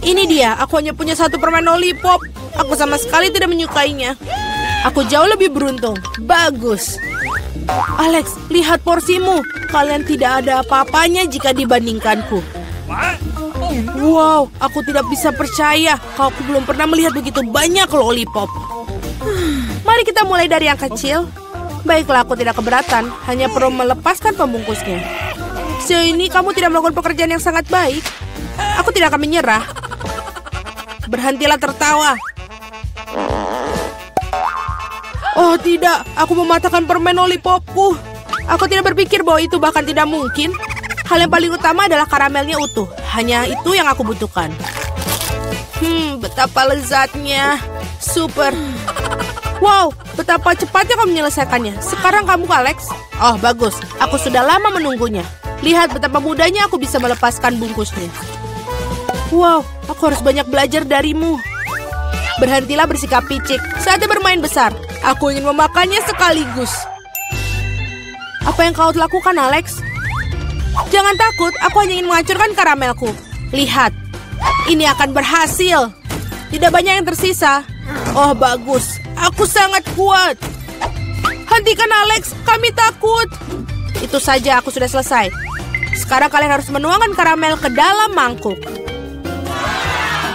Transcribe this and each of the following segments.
Ini dia, aku hanya punya satu permen lollipop. Aku sama sekali tidak menyukainya. Aku jauh lebih beruntung. Bagus. Alex, lihat porsimu. Kalian tidak ada apa-apanya jika dibandingkanku. Wow, aku tidak bisa percaya kalau aku belum pernah melihat begitu banyak lollipop. Mari kita mulai dari yang kecil. Baiklah, aku tidak keberatan. Hanya perlu melepaskan pembungkusnya. Sejauh ini kamu tidak melakukan pekerjaan yang sangat baik. Aku tidak akan menyerah. Berhentilah tertawa. Oh tidak, aku mematahkan permen lollipopku. Aku tidak berpikir bahwa itu bahkan tidak mungkin. Hal yang paling utama adalah karamelnya utuh. Hanya itu yang aku butuhkan. Betapa lezatnya. Super. Wow, betapa cepatnya kamu menyelesaikannya. Sekarang kamu, Alex. Oh, bagus. Aku sudah lama menunggunya. Lihat betapa mudahnya aku bisa melepaskan bungkusnya. Wow, aku harus banyak belajar darimu. Berhentilah bersikap picik. Saatnya bermain besar. Aku ingin memakannya sekaligus. Apa yang kau lakukan, Alex? Jangan takut, aku hanya ingin menghancurkan karamelku. Lihat, ini akan berhasil. Tidak banyak yang tersisa. Oh, bagus. Aku sangat kuat. Hentikan, Alex. Kami takut. Itu saja, aku sudah selesai. Sekarang kalian harus menuangkan karamel ke dalam mangkuk.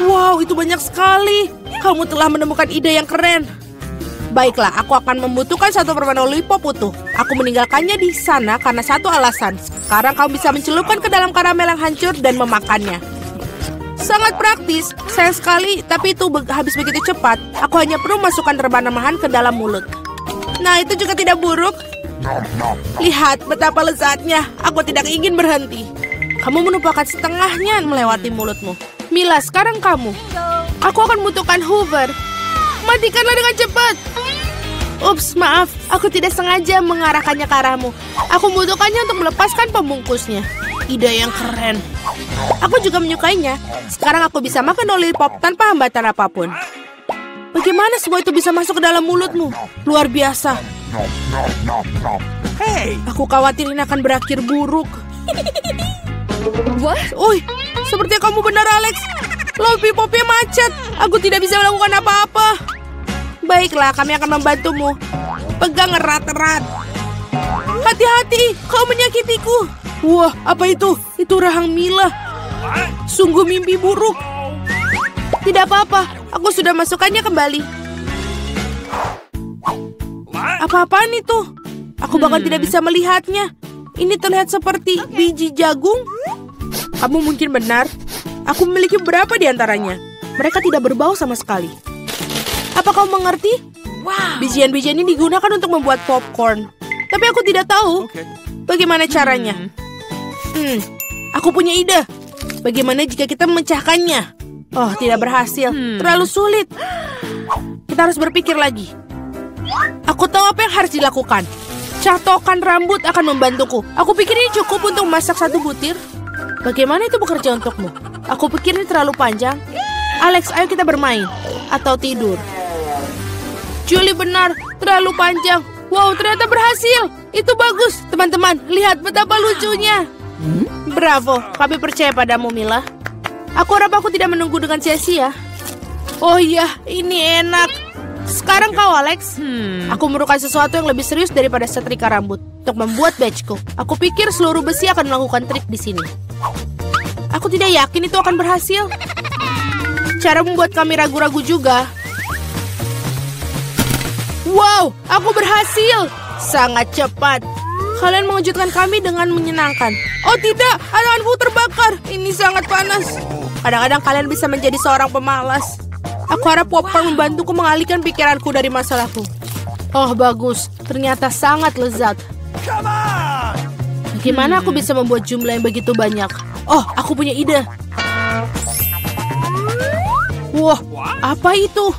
Wow, itu banyak sekali. Kamu telah menemukan ide yang keren. Baiklah, aku akan membutuhkan satu permen lollipop utuh. Aku meninggalkannya di sana karena satu alasan. Sekarang kamu bisa mencelupkan ke dalam karamel yang hancur dan memakannya. Sangat praktis. Sayang sekali, tapi itu habis begitu cepat. Aku hanya perlu masukkan rebana-rebahan ke dalam mulut. Nah, itu juga tidak buruk. Lihat betapa lezatnya. Aku tidak ingin berhenti. Kamu menumpahkan setengahnya melewati mulutmu. Mila, sekarang kamu. Aku akan membutuhkan Hoover. Matikanlah dengan cepat. Ups, maaf. Aku tidak sengaja mengarahkannya ke arahmu. Aku membutuhkannya untuk melepaskan pembungkusnya. Ide yang keren. Aku juga menyukainya. Sekarang aku bisa makan lollipop tanpa hambatan apapun. Bagaimana semua itu bisa masuk ke dalam mulutmu? Luar biasa. Hey, aku khawatir ini akan berakhir buruk. What? Uy, sepertinya kamu benar, Alex. Lollipopnya macet. Aku tidak bisa melakukan apa-apa. Baiklah, kami akan membantumu. Pegang erat-erat. Hati-hati, kau menyakitiku. Wah, apa itu? Itu rahang Mila. Sungguh mimpi buruk. Tidak apa-apa, aku sudah masukkannya kembali. Apa-apaan itu? Aku bahkan tidak bisa melihatnya. Ini terlihat seperti biji jagung. Kamu mungkin benar. Aku memiliki beberapa di antaranya. Mereka tidak berbau sama sekali. Apa kau mengerti? Wow. Bijian-bijian ini digunakan untuk membuat popcorn. Tapi aku tidak tahu bagaimana caranya. Aku punya ide. Bagaimana jika kita memecahkannya? Oh, tidak berhasil. Terlalu sulit. Kita harus berpikir lagi. Aku tahu apa yang harus dilakukan. Catokan rambut akan membantuku. Aku pikir ini cukup untuk memasak satu butir. Bagaimana itu bekerja untukmu? Aku pikir ini terlalu panjang. Alex, ayo kita bermain. Atau tidur. Julie benar, terlalu panjang. Wow, ternyata berhasil. Itu bagus. Teman-teman, lihat betapa lucunya. Bravo, kami percaya padamu, Mila. Aku harap aku tidak menunggu dengan sia-sia. Oh iya, ini enak. Sekarang kau, Alex. Aku memerlukan sesuatu yang lebih serius daripada setrika rambut untuk membuat badgeku. Aku pikir seluruh besi akan melakukan trik di sini. Aku tidak yakin itu akan berhasil. Cara membuat kami ragu-ragu juga. Wow, aku berhasil. Sangat cepat. Kalian mengejutkan kami dengan menyenangkan. Oh tidak, tanganku terbakar. Ini sangat panas. Kadang-kadang kalian bisa menjadi seorang pemalas. Aku harap popcorn membantuku mengalihkan pikiranku dari masalahku. Oh, bagus. Ternyata sangat lezat. Bagaimana aku bisa membuat jumlah yang begitu banyak? Oh, aku punya ide. Wah, apa itu?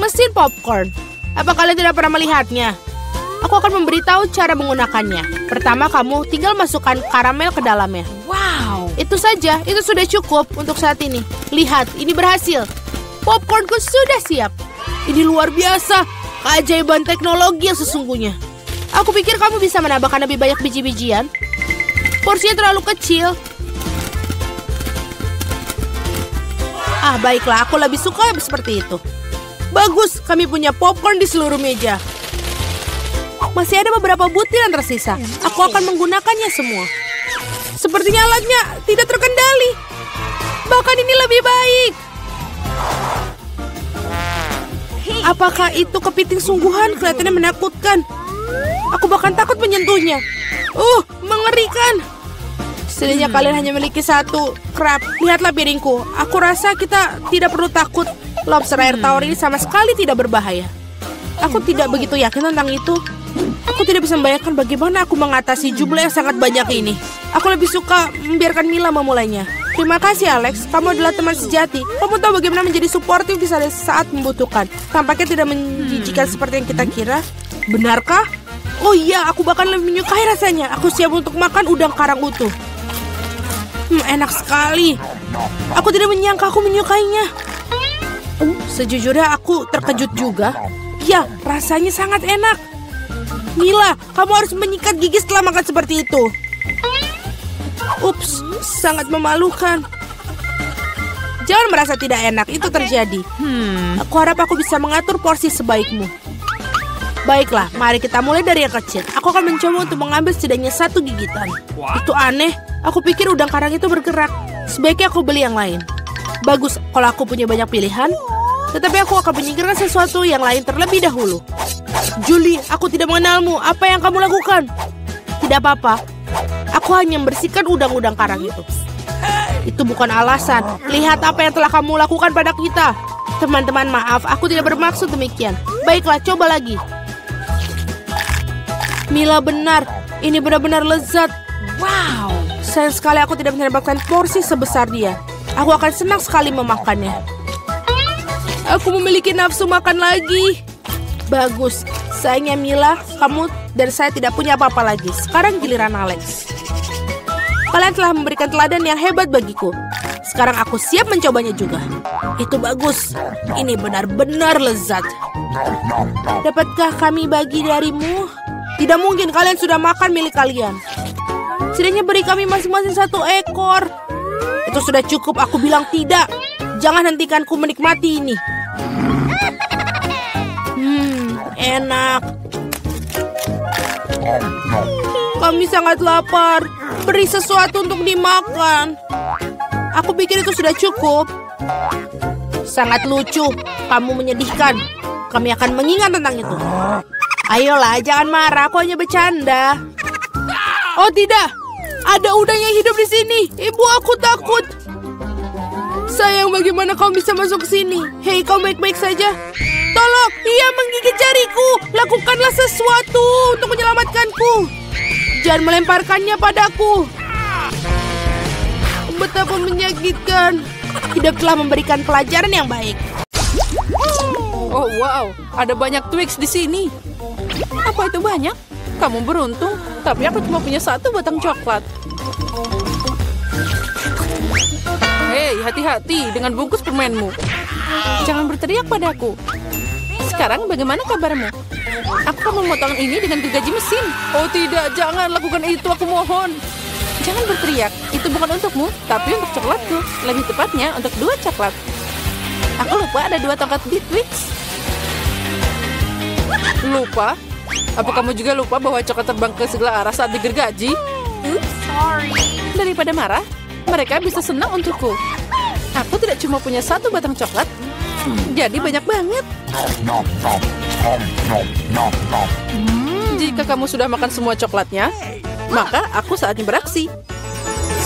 Mesin popcorn. Apa kalian tidak pernah melihatnya? Aku akan memberitahu cara menggunakannya. Pertama, kamu tinggal masukkan karamel ke dalamnya. Wow. Itu saja, itu sudah cukup untuk saat ini. Lihat, ini berhasil. Popcornku sudah siap. Ini luar biasa. Keajaiban teknologi yang sesungguhnya. Aku pikir kamu bisa menambahkan lebih banyak biji-bijian. Porsinya terlalu kecil. Ah, baiklah, aku lebih suka seperti itu. Bagus, kami punya popcorn di seluruh meja. Masih ada beberapa butir yang tersisa. Aku akan menggunakannya semua. Sepertinya alatnya tidak terkendali. Bahkan ini lebih baik. Apakah itu kepiting sungguhan? Kelihatannya menakutkan. Aku bahkan takut menyentuhnya. Mengerikan. Setidaknya kalian hanya memiliki satu crab. Lihatlah piringku. Aku rasa kita tidak perlu takut. Lobster air tawar ini sama sekali tidak berbahaya. Aku tidak begitu yakin tentang itu. Aku tidak bisa membayangkan bagaimana aku mengatasi jumlah yang sangat banyak ini. Aku lebih suka membiarkan Mila memulainya. Terima kasih Alex, kamu adalah teman sejati. Kamu tahu bagaimana menjadi suportif di saat membutuhkan. Tampaknya tidak menjijikan seperti yang kita kira. Benarkah? Oh iya, aku bahkan lebih menyukai rasanya. Aku siap untuk makan udang karang utuh. Enak sekali. Aku tidak menyangka aku menyukainya. Sejujurnya aku terkejut juga. Ya, rasanya sangat enak. Mila, kamu harus menyikat gigi setelah makan seperti itu. Ups, sangat memalukan. Jangan merasa tidak enak, itu terjadi. Aku harap aku bisa mengatur porsi sebaikmu. Baiklah, mari kita mulai dari yang kecil. Aku akan mencoba untuk mengambil setidaknya 1 gigitan. Itu aneh, aku pikir udang karang itu bergerak. Sebaiknya aku beli yang lain. Bagus, kalau aku punya banyak pilihan. Tetapi aku akan menyingkirkan sesuatu yang lain terlebih dahulu. Julie, aku tidak mengenalmu. Apa yang kamu lakukan? Tidak apa-apa. Aku hanya membersihkan udang-udang karang itu. Itu bukan alasan. Lihat apa yang telah kamu lakukan pada kita. Teman-teman, maaf. Aku tidak bermaksud demikian. Baiklah, coba lagi. Mila benar. Ini benar-benar lezat. Wow. Sayang sekali aku tidak mendapatkan porsi sebesar dia. Aku akan senang sekali memakannya. Aku memiliki nafsu makan lagi. Bagus. Sayangnya Mila, kamu dan saya tidak punya apa-apa lagi. Sekarang giliran Alex. Kalian telah memberikan teladan yang hebat bagiku. Sekarang aku siap mencobanya juga. Itu bagus. Ini benar-benar lezat. Dapatkah kami bagi darimu? Tidak mungkin, kalian sudah makan milik kalian. Setidaknya beri kami masing-masing 1 ekor. Itu sudah cukup, aku bilang tidak. Jangan hentikanku menikmati ini. Enak. Kami sangat lapar. Beri sesuatu untuk dimakan. Aku pikir itu sudah cukup. Sangat lucu. Kamu menyedihkan. Kami akan mengingat tentang itu. Ayolah, jangan marah. Aku hanya bercanda. Oh tidak. Ada udang yang hidup di sini. Ibu, aku takut. Sayang, bagaimana kamu bisa masuk ke sini? Hei, kau baik-baik saja? Tolong, ia menggigit jariku. Lakukanlah sesuatu untuk menyelamatkanku. Jangan melemparkannya padaku. Betapa menyakitkan. Hidup telah memberikan pelajaran yang baik. Oh wow, ada banyak Twix di sini. Apa itu banyak? Kamu beruntung, tapi aku cuma punya 1 batang coklat. Hei, hati-hati dengan bungkus permenmu. Jangan berteriak padaku. Sekarang bagaimana kabarmu? Aku akan memotong ini dengan gergaji mesin. Oh tidak, jangan lakukan itu, aku mohon. Jangan berteriak, itu bukan untukmu, tapi untuk coklatku. Lebih tepatnya untuk 2 coklat. Aku lupa ada 2 tongkat di Twix. Lupa? Apa kamu juga lupa bahwa coklat terbang ke segala arah saat digergaji? Sorry. Daripada marah, mereka bisa senang untukku. Aku tidak cuma punya 1 batang coklat, jadi banyak banget. Jika kamu sudah makan semua coklatnya, maka aku saatnya beraksi.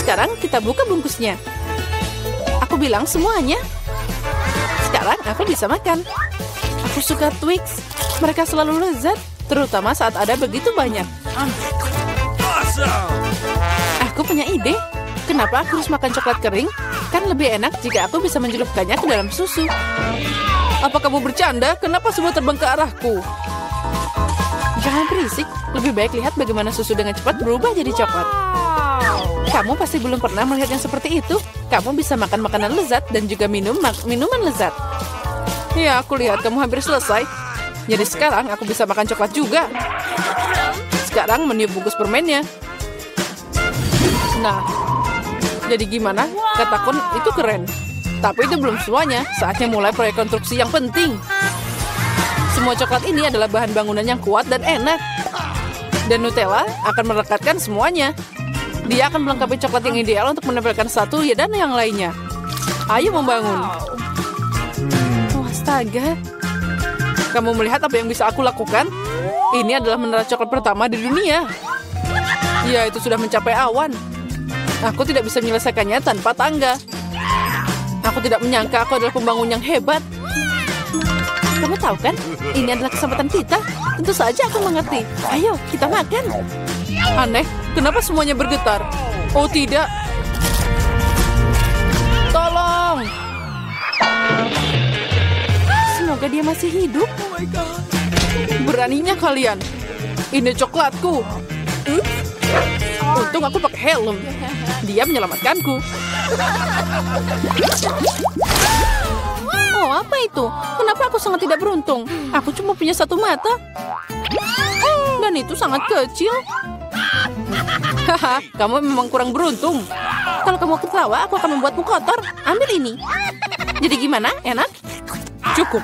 Sekarang kita buka bungkusnya. Aku bilang semuanya. Sekarang aku bisa makan. Aku suka Twix. Mereka selalu lezat, terutama saat ada begitu banyak. Aku punya ide. Kenapa aku harus makan coklat kering? Kan lebih enak jika aku bisa mencelupkannya ke dalam susu. Apa kamu bercanda? Kenapa semua terbang ke arahku? Jangan berisik. Lebih baik lihat bagaimana susu dengan cepat berubah jadi coklat. Kamu pasti belum pernah melihat yang seperti itu. Kamu bisa makan makanan lezat dan juga minuman lezat. Ya, aku lihat kamu hampir selesai. Jadi sekarang aku bisa makan coklat juga. Sekarang meniup bungkus permennya. Nah, jadi gimana? Katakan itu keren. Tapi itu belum semuanya. Saatnya mulai proyek konstruksi yang penting. Semua coklat ini adalah bahan bangunan yang kuat dan enak. Dan Nutella akan merekatkan semuanya. Dia akan melengkapi coklat yang ideal untuk menempelkan satu dan yang lainnya. Ayo membangun. Oh, astaga. Kamu melihat apa yang bisa aku lakukan? Ini adalah menara coklat pertama di dunia. Ya, itu sudah mencapai awan. Aku tidak bisa menyelesaikannya tanpa tangga. Aku tidak menyangka aku adalah pembangun yang hebat. Kamu tahu kan, ini adalah kesempatan kita. Tentu saja aku mengerti. Ayo, kita makan. Aneh, kenapa semuanya bergetar? Oh tidak. Tolong. Semoga dia masih hidup. Beraninya kalian. Ini coklatku. Untung aku pakai helm. Dia menyelamatkanku. Oh, apa itu? Kenapa aku sangat tidak beruntung? Aku cuma punya satu mata. Dan itu sangat kecil. Haha, kamu memang kurang beruntung. Kalau kamu ketawa, aku akan membuatmu kotor. Ambil ini. Jadi gimana? Enak? Cukup.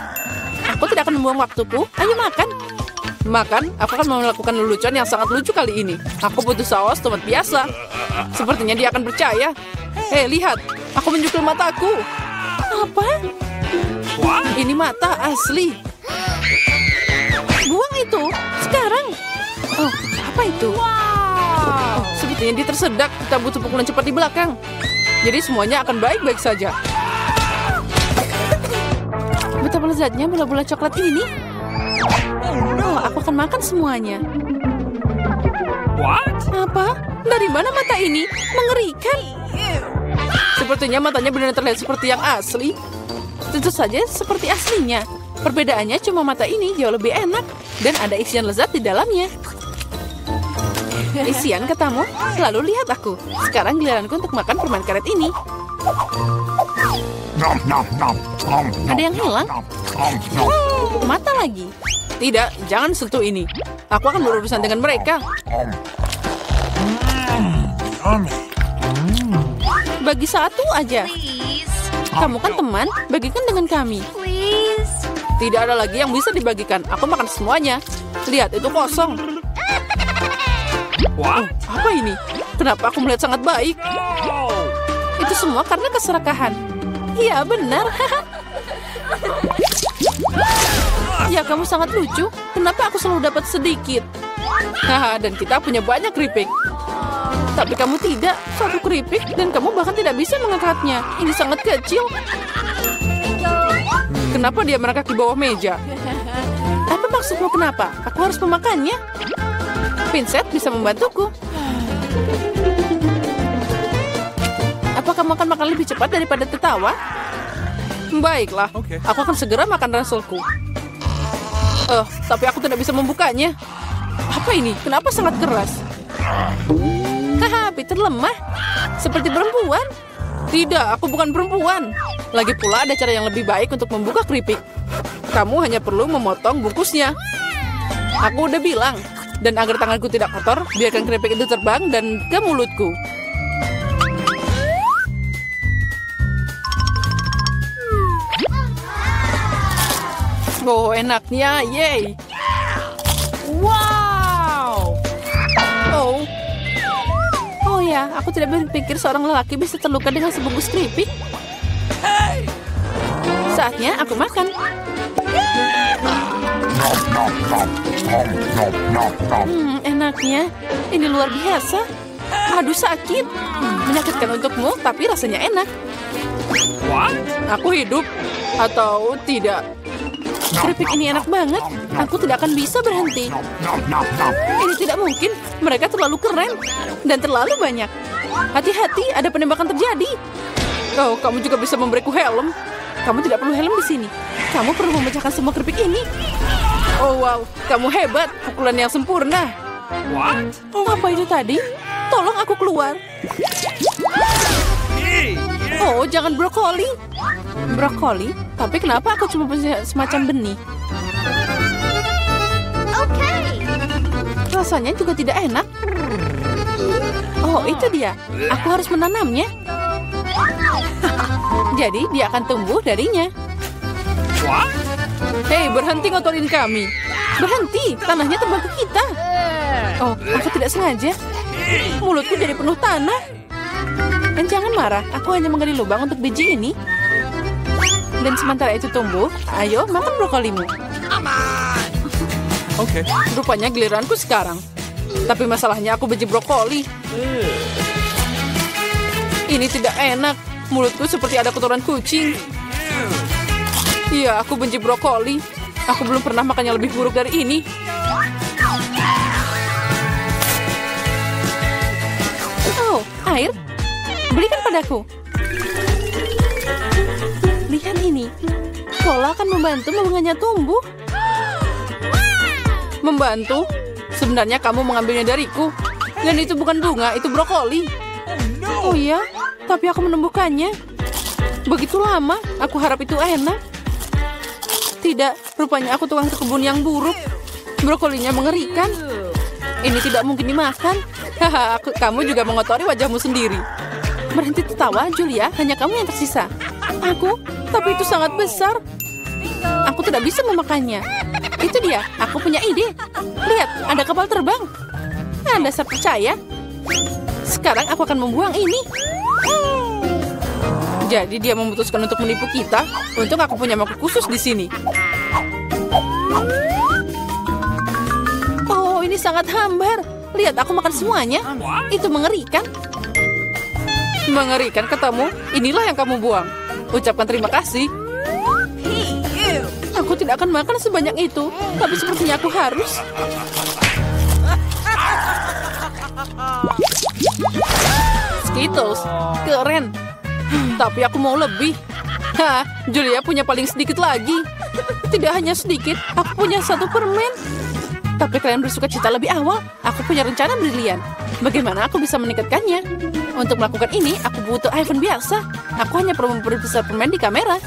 Aku tidak akan membuang waktuku. Ayo makan. Makan, aku akan melakukan lelucon yang sangat lucu kali ini. Aku butuh saus tomat biasa. Sepertinya dia akan percaya. Hei, lihat. Aku menjukul mataku. Apa? Ini mata asli. Buang itu. Sekarang. Oh, apa itu? Oh, sepertinya dia tersedak. Kita butuh pukulan cepat di belakang. Jadi semuanya akan baik-baik saja. Betapa lezatnya bola-bola coklat ini. Oh, aku akan makan semuanya. Apa? Dari mana mata ini? Mengerikan. Sepertinya matanya benar terlihat seperti yang asli. Tentu saja seperti aslinya. Perbedaannya cuma mata ini jauh lebih enak. Dan ada isian lezat di dalamnya. Isian katamu? Lalu lihat aku. Sekarang giliranku untuk makan permen karet ini. Ada yang hilang? Mata lagi. Tidak, jangan sentuh ini. Aku akan berurusan dengan mereka. Bagi satu aja. Kamu kan teman, bagikan dengan kami. Tidak ada lagi yang bisa dibagikan. Aku makan semuanya. Lihat, itu kosong. Oh, apa ini? Kenapa aku melihat sangat baik? Itu semua karena keserakahan. Iya, benar. Ya, kamu sangat lucu. Kenapa aku selalu dapat sedikit? Haha, dan kita punya banyak keripik. Tapi kamu tidak. Satu keripik dan kamu bahkan tidak bisa mengangkatnya. Ini sangat kecil. Kenapa dia merangkak di bawah meja? Apa maksudmu kenapa? Aku harus memakannya. Pinset bisa membantuku. Apa kamu akan makan lebih cepat daripada tertawa? Baiklah, aku akan segera makan ranselku. Tapi aku tidak bisa membukanya. Apa ini? Kenapa sangat keras? Haha, Peter lemah. Seperti perempuan. Tidak, aku bukan perempuan. Lagi pula ada cara yang lebih baik untuk membuka keripik. Kamu hanya perlu memotong bungkusnya. Aku udah bilang. Dan agar tanganku tidak kotor, biarkan keripik itu terbang dan ke mulutku. Oh, enaknya. Yeay. Wow. Oh. Oh ya, aku tidak berpikir seorang lelaki bisa terluka dengan sebungkus keripik. Saatnya aku makan. Enaknya. Ini luar biasa. Aduh, sakit. Menyakitkan untukmu, tapi rasanya enak. Aku hidup atau tidak? Keripik ini enak banget. Aku tidak akan bisa berhenti. Ini tidak mungkin. Mereka terlalu keren. Dan terlalu banyak. Hati-hati, ada penembakan terjadi. Oh, kamu juga bisa memberiku helm. Kamu tidak perlu helm di sini. Kamu perlu memecahkan semua keripik ini. Oh, wow. Kamu hebat. Pukulan yang sempurna. Apa itu tadi? Tolong aku keluar. Oh, jangan brokoli. Brokoli? Tapi kenapa aku cuma punya semacam benih? Rasanya juga tidak enak. Oh, itu dia. Aku harus menanamnya. Jadi dia akan tumbuh darinya. Hei, berhenti ngotorin kami. Berhenti, tanahnya terbang ke kita. Oh, aku tidak sengaja. Mulutku jadi penuh tanah. Dan jangan marah, aku hanya menggali lubang untuk biji ini. Dan sementara itu tumbuh, ayo makan brokolimu. Oke. Rupanya giliranku sekarang. Tapi masalahnya aku benci brokoli. Ini tidak enak. Mulutku seperti ada kotoran kucing. Iya, aku benci brokoli. Aku belum pernah makan yang lebih buruk dari ini. Oh, air. Berikan padaku. Lihat ini. Cola akan membantu bunganya tumbuh. Membantu? Sebenarnya kamu mengambilnya dariku. Dan itu bukan bunga, itu brokoli. Oh iya, tapi aku menumbuhkannya. Begitu lama, aku harap itu enak. Tidak, rupanya aku tukang kebun yang buruk. Brokolinya mengerikan. Ini tidak mungkin dimakan. Haha, kamu juga mengotori wajahmu sendiri. Berhenti tertawa, Julia. Hanya kamu yang tersisa. Aku? Tapi itu sangat besar. Aku tidak bisa memakannya. Itu dia, aku punya ide. Lihat, ada kapal terbang. Anda percaya? Sekarang aku akan membuang ini. Jadi dia memutuskan untuk menipu kita. Untung aku punya mangkuk khusus di sini. Oh, ini sangat hambar. Lihat, aku makan semuanya. Itu mengerikan. Mengerikan katamu? Inilah yang kamu buang. Ucapkan terima kasih. Aku tidak akan makan sebanyak itu. Tapi sepertinya aku harus. Skittles, keren. Tapi aku mau lebih. Hah, Julia punya paling sedikit lagi. Tidak hanya sedikit, aku punya 1 permen. Tapi kalian bersuka cita lebih awal. Aku punya rencana brilian. Bagaimana aku bisa meningkatkannya? Untuk melakukan ini, aku butuh iPhone biasa. Aku hanya perlu memperbesar permen di kamera.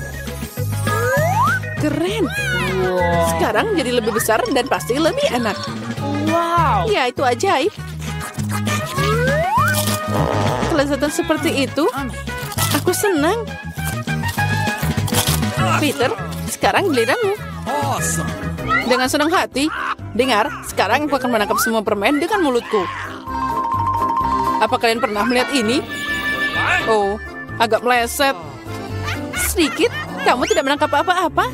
Keren. Sekarang jadi lebih besar dan pasti lebih enak. Wow. Ya, itu ajaib. Kelezatan seperti itu. Aku senang. Peter, sekarang giliranmu. Dengan senang hati. Dengar, sekarang aku akan menangkap semua permen dengan mulutku. Apa kalian pernah melihat ini? Oh, agak meleset. Sedikit, kamu tidak menangkap apa-apa.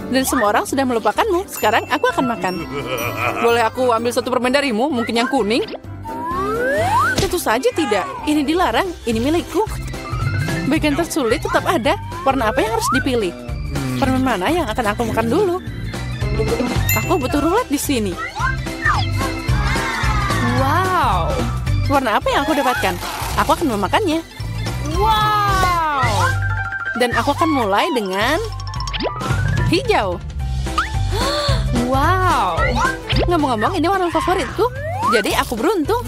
Dan semua orang sudah melupakanmu. Sekarang aku akan makan. Boleh aku ambil 1 permen darimu? Mungkin yang kuning? Tentu saja tidak. Ini dilarang. Ini milikku. Bagian tersulit tetap ada. Warna apa yang harus dipilih? Permen mana yang akan aku makan dulu? Aku butuh rulet di sini. Wow. Warna apa yang aku dapatkan? Aku akan memakannya. Wow. Dan aku akan mulai dengan hijau. Wow. Ngomong-ngomong, ini warna favoritku. Jadi aku beruntung.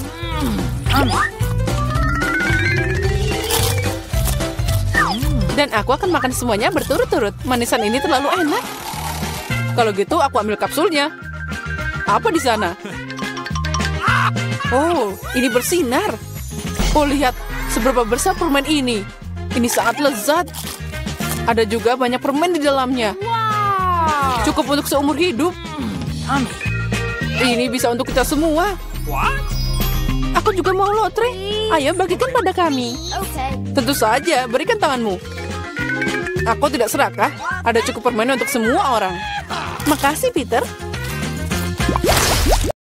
Dan aku akan makan semuanya berturut-turut. Manisan ini terlalu enak. Kalau gitu, aku ambil kapsulnya. Apa di sana? Oh, ini bersinar. Oh, lihat seberapa besar permen ini. Ini sangat lezat. Ada juga banyak permen di dalamnya. Cukup untuk seumur hidup. Ini bisa untuk kita semua. Aku juga mau lotre. Ayo bagikan pada kami. Tentu saja, berikan tanganmu. Aku tidak serakah. Ada cukup permen untuk semua orang. Makasih, Peter.